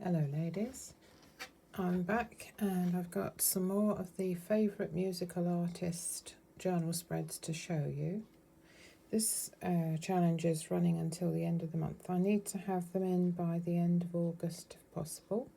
Hello ladies, I'm back and I've got some more of the favourite musical artist journal spreads to show you. This challenge is running until the end of the month. I need to have them in by the end of August if possible,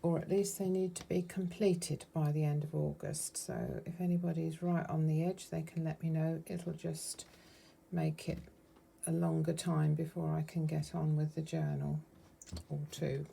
or at least they need to be completed by the end of August. So if anybody's right on the edge, they can let me know. It'll just make it a longer time before I can get on with the journal, or two.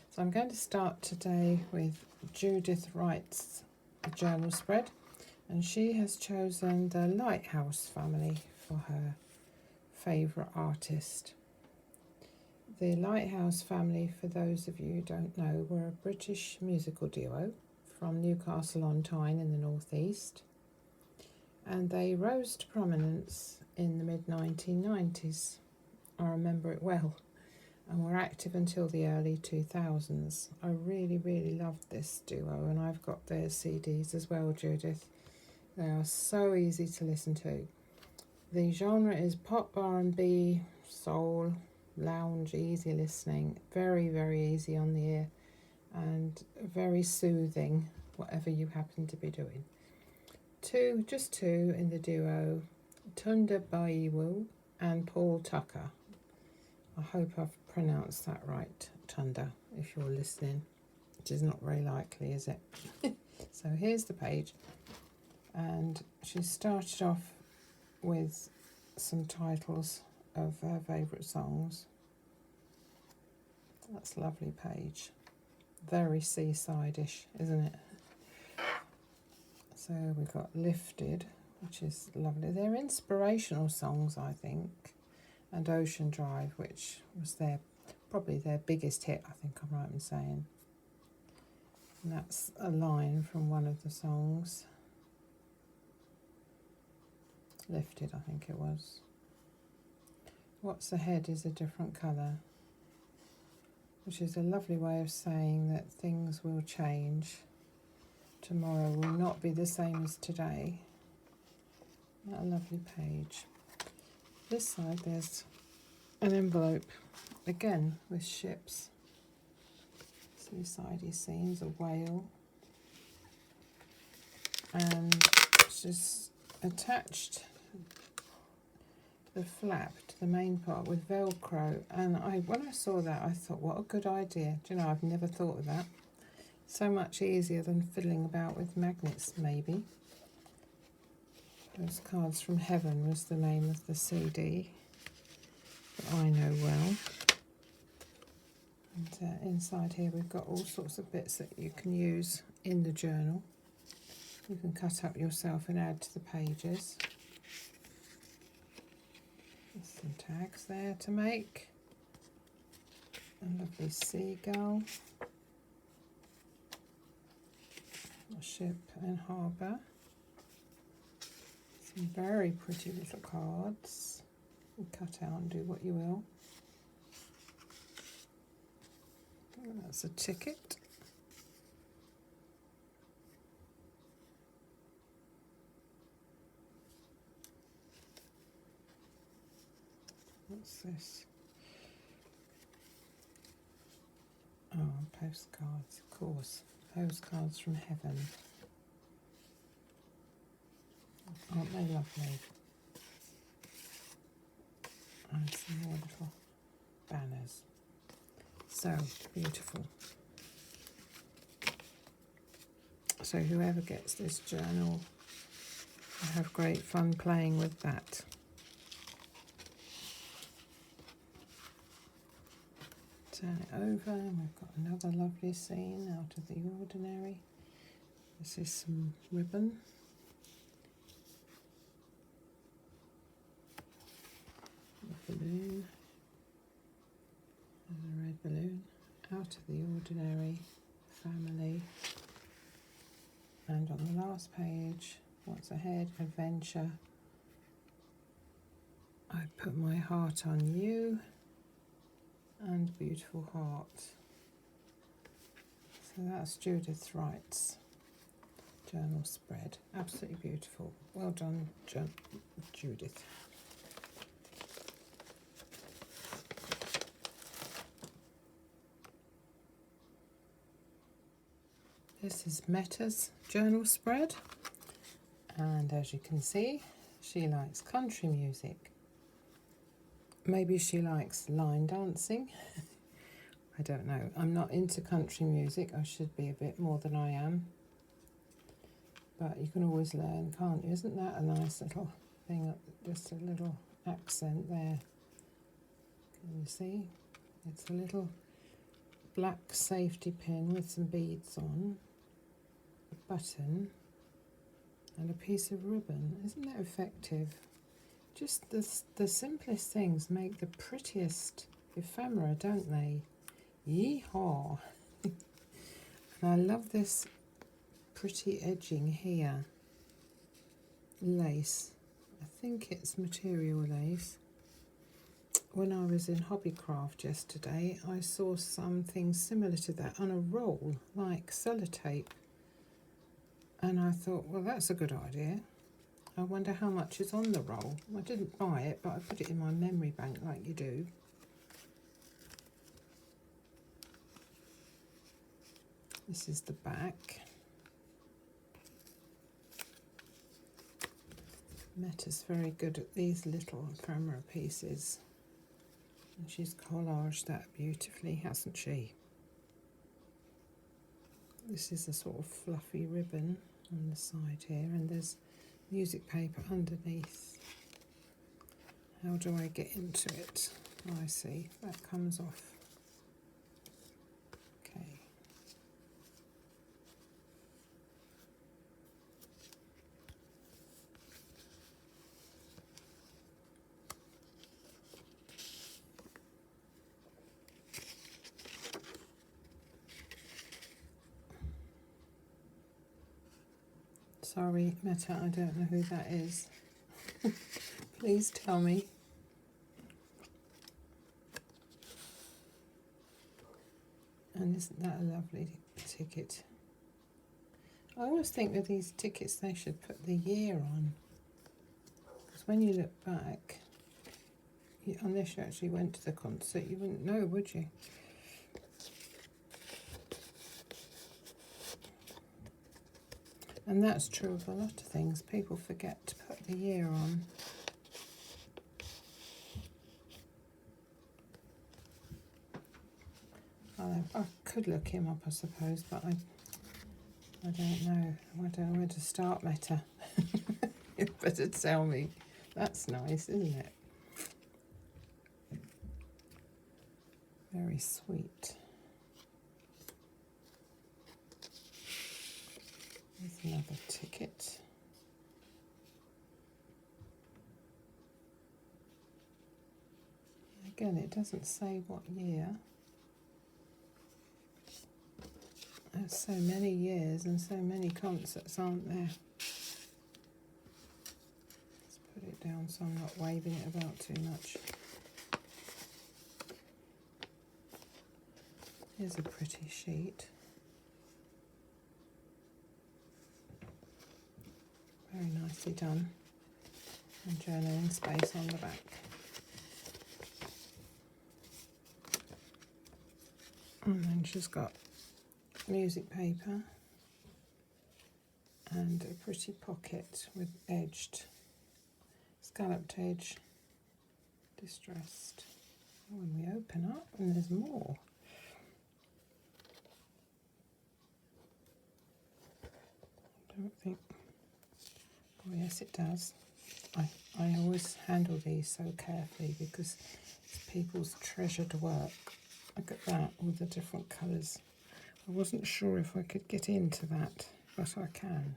So I'm going to start today with Judith Wright's journal spread, and she has chosen the Lighthouse family for her favourite artist. The Lighthouse family, for those of you who don't know, were a British musical duo from Newcastle on Tyne in the northeast, and they rose to prominence in the mid-1990s. I remember it well, and were active until the early 2000s. I really loved this duo, and I've got their CDs as well, Judith. They are so easy to listen to. The genre is pop, R&B, soul, lounge, easy listening, very easy on the ear, and very soothing, whatever you happen to be doing. Just two in the duo, Tunda Baiwu and Paul Tucker. I hope I've pronounced that right, Tunda, if you're listening, which is not very likely, is it? So here's the page, and she started off with some titles of her favourite songs. That's a lovely page. Very seaside-ish, isn't it? So we've got Lifted, which is lovely. They're inspirational songs, I think. And Ocean Drive, which was probably their biggest hit, I think I'm right in saying. And that's a line from one of the songs. Lifted, I think it was. What's Ahead is a different colour, which is a lovely way of saying that things will change. Tomorrow will not be the same as today. What a lovely page. This side there's an envelope, again with ships, seaside scenes, a whale, and she's attached the flap to the main part with Velcro, and when I saw that I thought, what a good idea. Do you know, I've never thought of that. So much easier than fiddling about with magnets, maybe. Postcards from Heaven was the name of the CD that I know well. And inside here we've got all sorts of bits that you can use in the journal. You can cut up yourself and add to the pages. There's some tags there to make. A lovely seagull. A ship and harbour. Some very pretty little cards. You cut out and do what you will. That's a ticket. What's this? Oh, postcards, of course. Postcards from Heaven. Aren't they lovely? And some more little banners. So beautiful. So whoever gets this journal will have great fun playing with that. Turn it over and we've got another lovely scene out of the ordinary. This is some ribbon. A balloon. There's a red balloon. Out of the ordinary, family. And on the last page, What's Ahead, Adventure. I put my heart on you. And Beautiful Heart. So that's Judith Wright's journal spread. Absolutely beautiful. Well done, Judith. This is Meta's journal spread, and as you can see, she likes country music. Maybe she likes line dancing. I don't know. I'm not into country music. I should be a bit more than I am. But you can always learn, can't you? Isn't that a nice little thing? Just a little accent there. Can you see? It's a little black safety pin with some beads on, a button, and a piece of ribbon. Isn't that effective? Just the simplest things make the prettiest ephemera, don't they? Yee-haw! And I love this pretty edging here. Lace. I think it's material lace. When I was in Hobbycraft yesterday, I saw something similar to that on a roll, like sellotape. And I thought, well, that's a good idea. I wonder how much is on the roll. I didn't buy it, but I put it in my memory bank like you do. This is the back. Meta's very good at these little ephemera pieces. And she's collaged that beautifully, hasn't she? This is a sort of fluffy ribbon on the side here, and there's music paper underneath. How do I get into it? Oh, I see, that comes off. Okay. Sorry, Meta, I don't know who that is. Please tell me. And isn't that a lovely ticket? I always think with these tickets they should put the year on. Because when you look back, unless you actually went to the concert, you wouldn't know, would you? And that's true of a lot of things. People forget to put the year on. I could look him up, I suppose, but I don't know. I don't know where to start, Meta. You better tell me. That's nice, isn't it? Very sweet. There's another ticket. Again, it doesn't say what year. There's so many years and so many concerts, aren't there? Let's put it down so I'm not waving it about too much. Here's a pretty sheet. Very nicely done. And journaling space on the back. And then she's got music paper and a pretty pocket with edged, scalloped edge, distressed. When we open up, and there's more. I don't think, oh yes it does. I always handle these so carefully because it's people's treasured work. Look at that, all the different colours. I wasn't sure if I could get into that, but I can.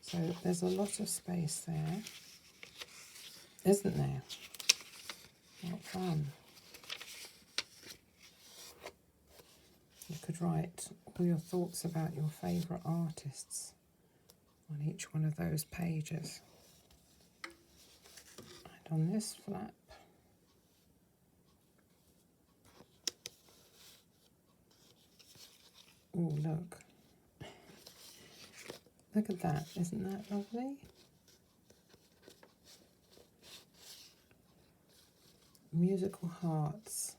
So there's a lot of space there, isn't there? Not fun. You could write all your thoughts about your favourite artists on each one of those pages. And on this flap, oh look. Look at that, isn't that lovely? Musical hearts.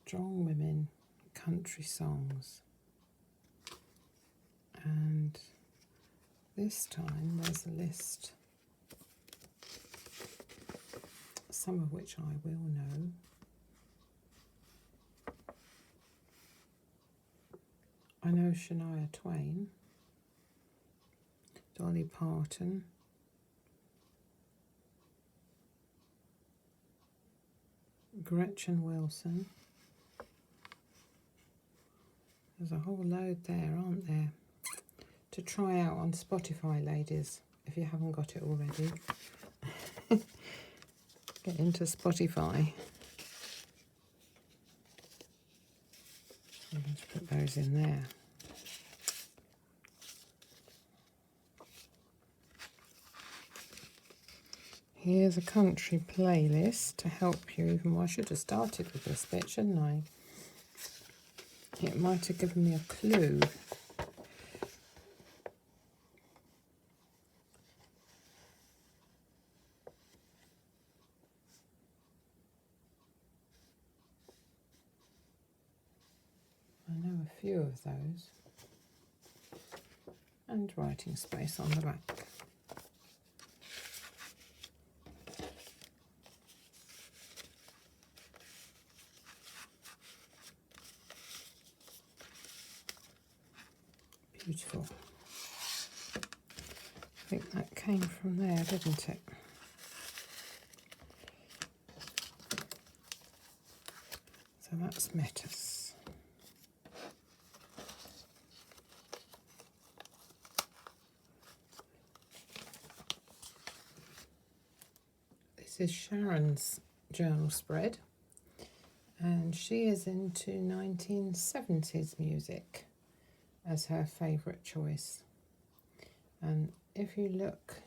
Strong Women Country Songs. And this time there's a list, some of which I will know. I know Shania Twain, Dolly Parton, Gretchen Wilson. There's a whole load there, aren't there? To try out on Spotify, ladies, if you haven't got it already. Get into Spotify. Let's put those in there. Here's a country playlist to help you even more. I should have started with this bit, shouldn't I? It might have given me a clue. I know a few of those. And writing space on the back. Beautiful. I think that came from there, didn't it? So that's Metis. This is Sharon's journal spread, and she is into 1970s music as her favourite choice. And if you look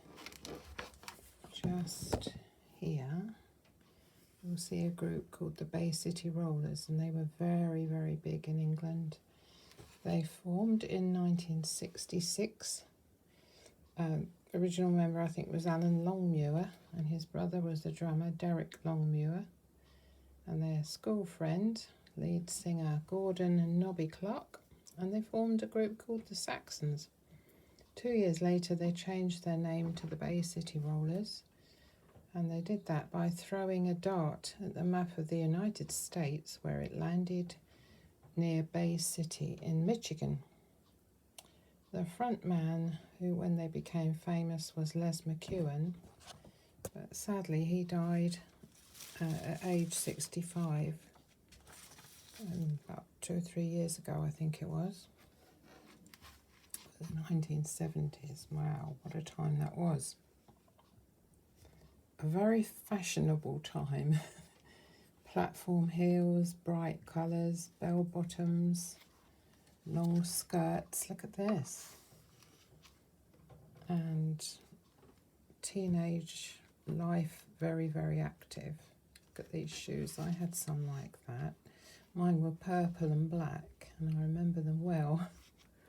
just here, you'll see a group called the Bay City Rollers, and they were very, very big in England. They formed in 1966. Original member, I think, was Alan Longmuir, and his brother was the drummer Derek Longmuir, and their school friend, lead singer Gordon and Nobby Clark, and they formed a group called the Saxons. 2 years later, they changed their name to the Bay City Rollers, and they did that by throwing a dart at the map of the United States, where it landed near Bay City in Michigan. The front man, who when they became famous was Les McEwen, but sadly he died at age 65, about 2 or 3 years ago, I think it was. The 1970s, wow, what a time that was. A very fashionable time. Platform heels, bright colours, bell bottoms, long skirts, look at this. And teenage life, very, very active. Look at these shoes, I had some like that. Mine were purple and black, and I remember them well.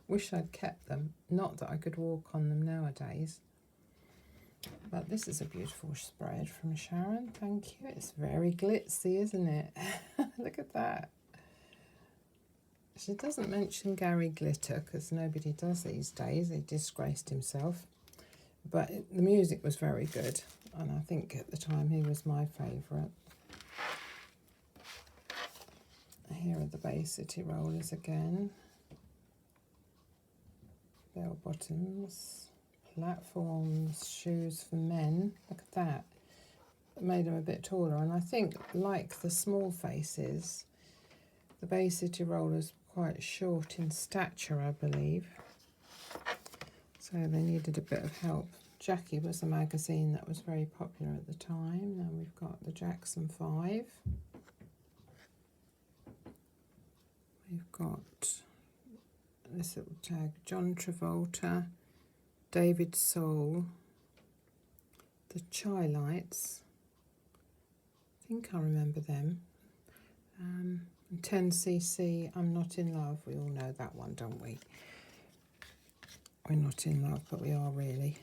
Wish I'd kept them, not that I could walk on them nowadays. But this is a beautiful spread from Sharon, thank you. It's very glitzy, isn't it? Look at that. She doesn't mention Gary Glitter, because nobody does these days. He disgraced himself. But the music was very good, and I think at the time he was my favourite. Here are the Bay City Rollers again. Bell bottoms, platforms, shoes for men. Look at that. It made them a bit taller, and I think, like the Small Faces, the Bay City Rollers were quite short in stature, I believe. So they needed a bit of help. Jackie was a magazine that was very popular at the time. Now we've got the Jackson 5. We've got this little tag, John Travolta, David Soul, the Chai Lights. I think I remember them. 10cc, I'm Not in Love. We all know that one, don't we? We're not in love, but we are really.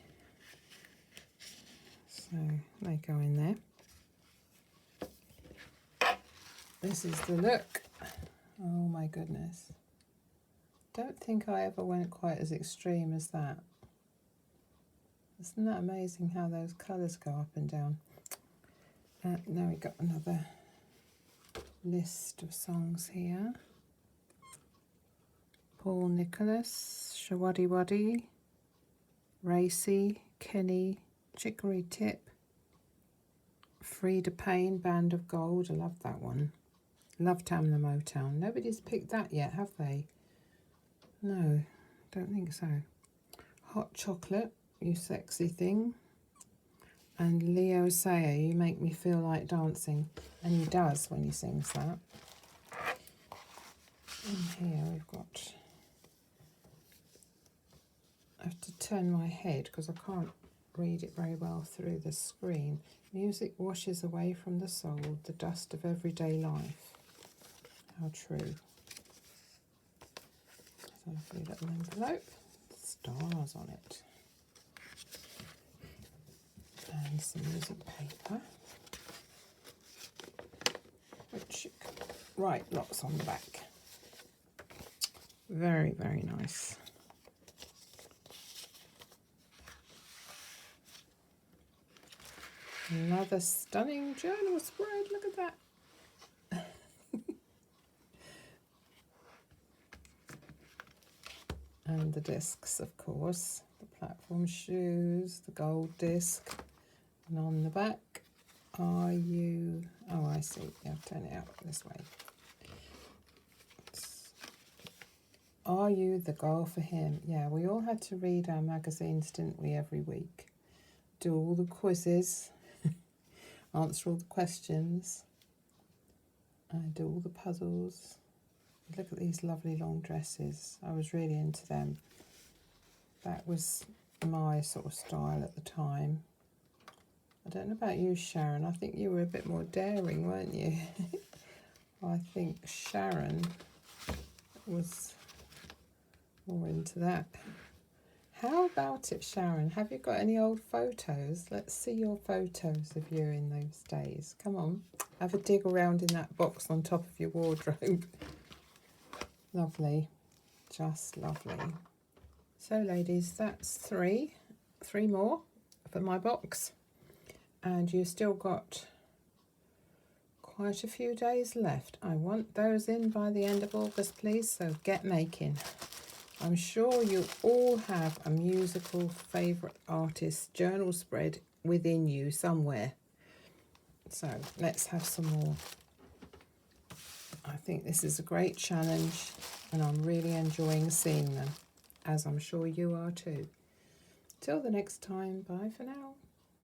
So they go in there. This is the look Oh my goodness. Don't think I ever went quite as extreme as that. Isn't that amazing how those colours go up and down? Now we got another list of songs here. Paul Nicholas, Shawaddy Waddy, Racy, Kenny, Chicory Tip, Frida Payne, Band of Gold. I love that one. Love Tamla Motown. Nobody's picked that yet, have they? No, don't think so. Hot Chocolate, You Sexy Thing. And Leo Sayer, You Make Me Feel Like Dancing. And he does when he sings that. And here we've got... I have to turn my head because I can't read it very well through the screen. Music washes away from the soul the dust of everyday life. How true. There's a lovely little envelope. Stars on it. And some music paper. Which you can write lots on the back. Very, very nice. Another stunning journal spread. Look at that. And the discs, of course. The platform shoes, the gold disc. And on the back, are you... Oh, I see. Yeah, turn it out this way. Are you the girl for him? Yeah, we all had to read our magazines, didn't we, every week? Do all the quizzes. Answer all the questions. And do all the puzzles. Look at these lovely long dresses. I was really into them. That was my sort of style at the time. I don't know about you, Sharon. I think you were a bit more daring, weren't you? I think Sharon was more into that. How about it, Sharon? Have you got any old photos? Let's see your photos of you in those days. Come on, have a dig around in that box on top of your wardrobe. Lovely, just lovely. So ladies, that's three more for my box. And you've still got quite a few days left. I want those in by the end of August, please, so get making. I'm sure you all have a musical favourite artist journal spread within you somewhere. So let's have some more. I think this is a great challenge and I'm really enjoying seeing them, as I'm sure you are too. Till the next time, bye for now.